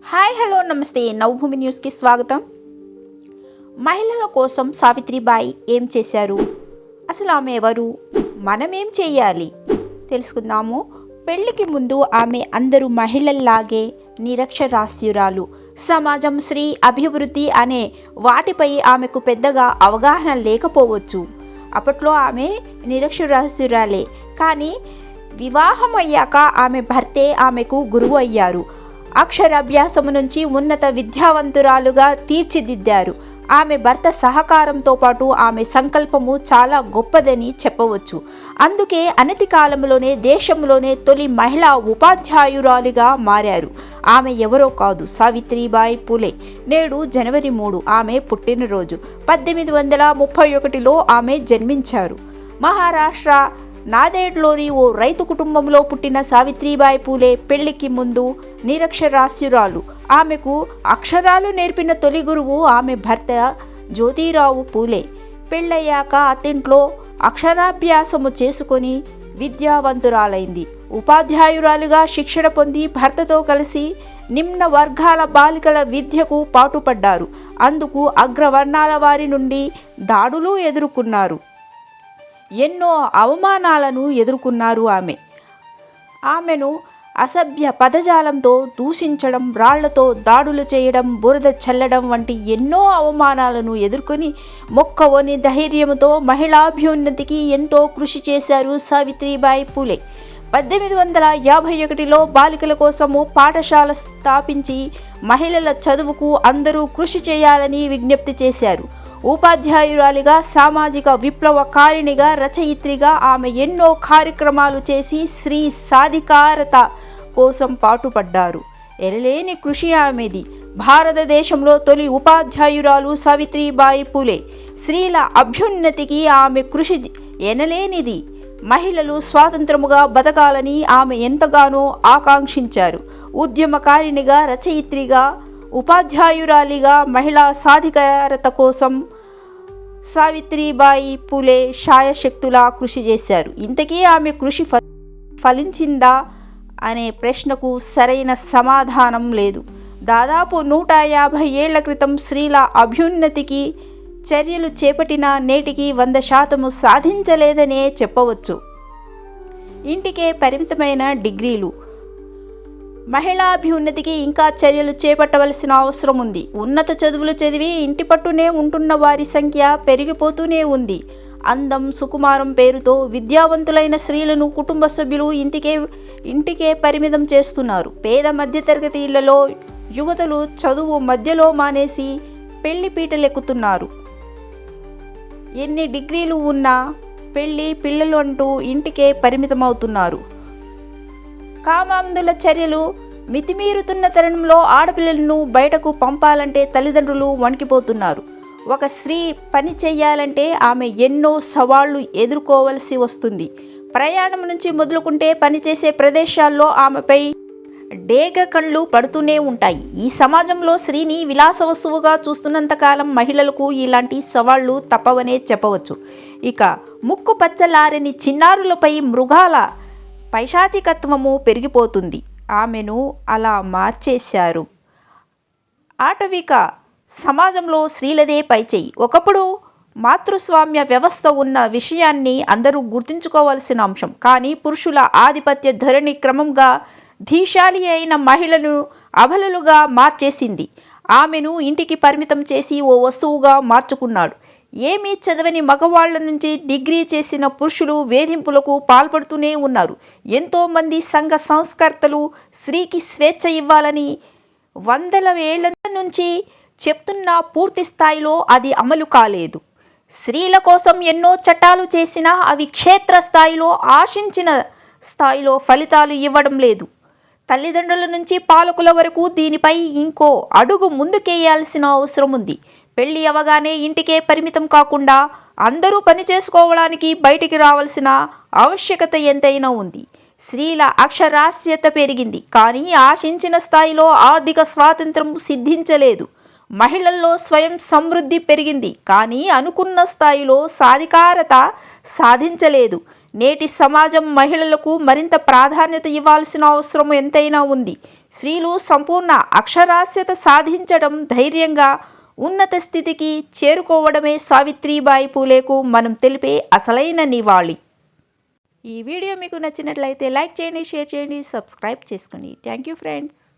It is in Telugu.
హాయ్ హలో నమస్తే నవభూమి న్యూస్కి స్వాగతం. మహిళల కోసం సావిత్రిబాయి ఏం చేశారు? అసలు ఆమె ఎవరు? మనమేం చేయాలి తెలుసుకుందాము. పెళ్లికి ముందు ఆమె అందరూ మహిళల్లాగే నిరక్షరాస్యురాలు. సమాజం, స్త్రీ అభివృద్ధి అనే వాటిపై ఆమెకు పెద్దగా అవగాహన లేకపోవచ్చు. అప్పట్లో ఆమె నిరక్షరాస్యురాలే. కానీ వివాహం అయ్యాక ఆమె భర్తే ఆమెకు గురువు అయ్యారు. అక్షరాభ్యాసము నుంచి ఉన్నత విద్యావంతురాలుగా తీర్చిదిద్దారు. ఆమె భర్త సహకారంతో పాటు ఆమె సంకల్పము చాలా గొప్పదని చెప్పవచ్చు. అందుకే అనతి కాలంలోనే దేశంలోనే తొలి మహిళా ఉపాధ్యాయురాలిగా మారారు. ఆమె ఎవరో కాదు, సావిత్రిబాయి పూలే. నేడు జనవరి 3 ఆమె పుట్టినరోజు. 1831లో ఆమె జన్మించారు. మహారాష్ట్ర నాదేడ్లోని ఓ రైతు కుటుంబంలో పుట్టిన సావిత్రిబాయి పూలే పెళ్లికి ముందు నిరక్షరాస్యురాలు. ఆమెకు అక్షరాలు నేర్పిన తొలి గురువు ఆమె భర్త జ్యోతిరావు పూలే. పెళ్ళయ్యాక అత్తింట్లో అక్షరాభ్యాసము చేసుకొని విద్యావంతురాలైంది. ఉపాధ్యాయురాలుగా శిక్షణ పొంది భర్తతో కలిసి నిమ్న వర్గాల బాలికల విద్యకు పాటుపడ్డారు. అందుకు అగ్రవర్ణాల వారి నుండి దాడులు ఎదుర్కొన్నారు. ఎన్నో అవమానాలను ఎదుర్కొన్నారు. ఆమెను అసభ్య పదజాలంతో దూషించడం, రాళ్లతో దాడులు చేయడం, బురద చల్లడం వంటి ఎన్నో అవమానాలను ఎదుర్కొని మొక్కవోని ధైర్యంతో మహిళాభ్యున్నతికి ఎంతో కృషి చేశారు సావిత్రిబాయి పూలే. 1851లో బాలికల కోసము పాఠశాల స్థాపించి మహిళల చదువుకు అందరూ కృషి చేయాలని విజ్ఞప్తి చేశారు. ఉపాధ్యాయురాలిగా, సామాజిక విప్లవకారిణిగా, రచయిత్రిగా ఆమె ఎన్నో కార్యక్రమాలు చేసి స్త్రీ సాధికారత కోసం పాటుపడ్డారు. ఎనలేని కృషి ఆమెది. భారతదేశంలో తొలి ఉపాధ్యాయురాలు సావిత్రిబాయి పూలే. స్త్రీల అభ్యున్నతికి ఆమె కృషి ఎనలేనిది. మహిళలు స్వాతంత్రముగా బతకాలని ఆమె ఎంతగానో ఆకాంక్షించారు. ఉద్యమకారిణిగా, రచయిత్రిగా, ఉపాధ్యాయురాలిగా మహిళా సాధికారత కోసం సావిత్రిబాయి పూలే శాయశక్తులా కృషి చేశారు. ఇంతకీ ఆమె కృషి ఫలించిందా అనే ప్రశ్నకు సరైన సమాధానం లేదు. దాదాపు 150 ఏళ్ల క్రితం స్త్రీల అభ్యున్నతికి చర్యలు చేపట్టిన నేటికి 100% సాధించలేదనే చెప్పవచ్చు. ఇంటికే పరిమితమైన డిగ్రీలు. మహిళాభ్యున్నతికి ఇంకా చర్యలు చేపట్టవలసిన అవసరం ఉంది. ఉన్నత చదువులు చదివి ఇంటి పట్టునే ఉంటున్న వారి సంఖ్య పెరిగిపోతూనే ఉంది. అందం, సుకుమారం పేరుతో విద్యావంతులైన స్త్రీలను కుటుంబ సభ్యులు ఇంటికే పరిమితం చేస్తున్నారు. పేద మధ్యతరగతి ఇళ్లలో యువతులు చదువు మధ్యలో మానేసి పెళ్లి పీటలెక్కుతున్నారు. ఎన్ని డిగ్రీలు ఉన్నా పెళ్లి, పిల్లలు అంటూ ఇంటికే పరిమితమవుతున్నారు. కామాంధుల చర్యలు మితిమీరుతున్న తరుణంలో ఆడపిల్లలను బయటకు పంపాలంటే తల్లిదండ్రులు వణికిపోతున్నారు. ఒక స్త్రీ పని చేయాలంటే ఆమె ఎన్నో సవాళ్లు ఎదుర్కోవలసి వస్తుంది. ప్రయాణం నుంచి మొదలుకుంటే పనిచేసే ప్రదేశాల్లో ఆమెపై డేగ కళ్ళు పడుతూనే ఉంటాయి. ఈ సమాజంలో స్త్రీని విలాస వస్తువుగా చూస్తున్నంతకాలం మహిళలకు ఇలాంటి సవాళ్లు తప్పవనే చెప్పవచ్చు. ఇక ముక్కు పచ్చలారని చిన్నారులపై మృగాల పైశాచికత్వము పెరిగిపోతుంది. ఆమెను అలా మార్చేశారు. ఆటవిక సమాజంలో స్త్రీలదే పైచేయి. ఒకప్పుడు మాతృస్వామ్య వ్యవస్థ ఉన్న విషయాన్ని అందరూ గుర్తుంచుకోవాల్సిన అంశం. కానీ పురుషుల ఆధిపత్య ధోరణి క్రమంగా ధీశాలి అయిన మహిళలను అబలలుగా మార్చేసింది. ఆమెను ఇంటికి పరిమితం చేసి ఓ వస్తువుగా మార్చుకున్నాడు. ఏమీ చదవని మగవాళ్ల నుంచి డిగ్రీ చేసిన పురుషులు వేధింపులకు పాల్పడుతూనే ఉన్నారు. ఎంతోమంది సంఘ సంస్కర్తలు స్త్రీకి స్వేచ్ఛ ఇవ్వాలని 100 ఏళ్ల నుంచి చెప్తున్నా పూర్తి స్థాయిలో అది అమలు కాలేదు. స్త్రీల కోసం ఎన్నో చట్టాలు చేసినా అవి క్షేత్రస్థాయిలో ఆశించిన స్థాయిలో ఫలితాలు ఇవ్వడం లేదు. తల్లిదండ్రుల నుంచి పాలకుల వరకు దీనిపై ఇంకో అడుగు ముందుకేయాల్సిన అవసరం ఉంది. పెళ్లి అవగానే ఇంటికే పరిమితం కాకుండా అందరూ పని చేసుకోవడానికి బయటికి రావాల్సిన ఆవశ్యకత ఎంతైనా ఉంది. స్త్రీల అక్షరాస్యత పెరిగింది, కానీ ఆశించిన స్థాయిలో ఆర్థిక స్వాతంత్రం సిద్ధించలేదు. మహిళల్లో స్వయం సమృద్ధి పెరిగింది, కానీ అనుకున్న స్థాయిలో సాధికారత సాధించలేదు. నేటి సమాజం మహిళలకు మరింత ప్రాధాన్యత ఇవ్వాల్సిన అవసరం ఎంతైనా ఉంది. స్త్రీలు సంపూర్ణ అక్షరాస్యత సాధించడం, ధైర్యంగా ఉన్నత స్థితికి చేరుకోవడమే సావిత్రిబాయి పూలేకు మనం తెలిపే అసలైన నివాళి. ఈ వీడియో మీకు నచ్చినట్లయితే లైక్ చేయండి, షేర్ చేయండి, సబ్స్క్రైబ్ చేసుకోండి. Thank you friends.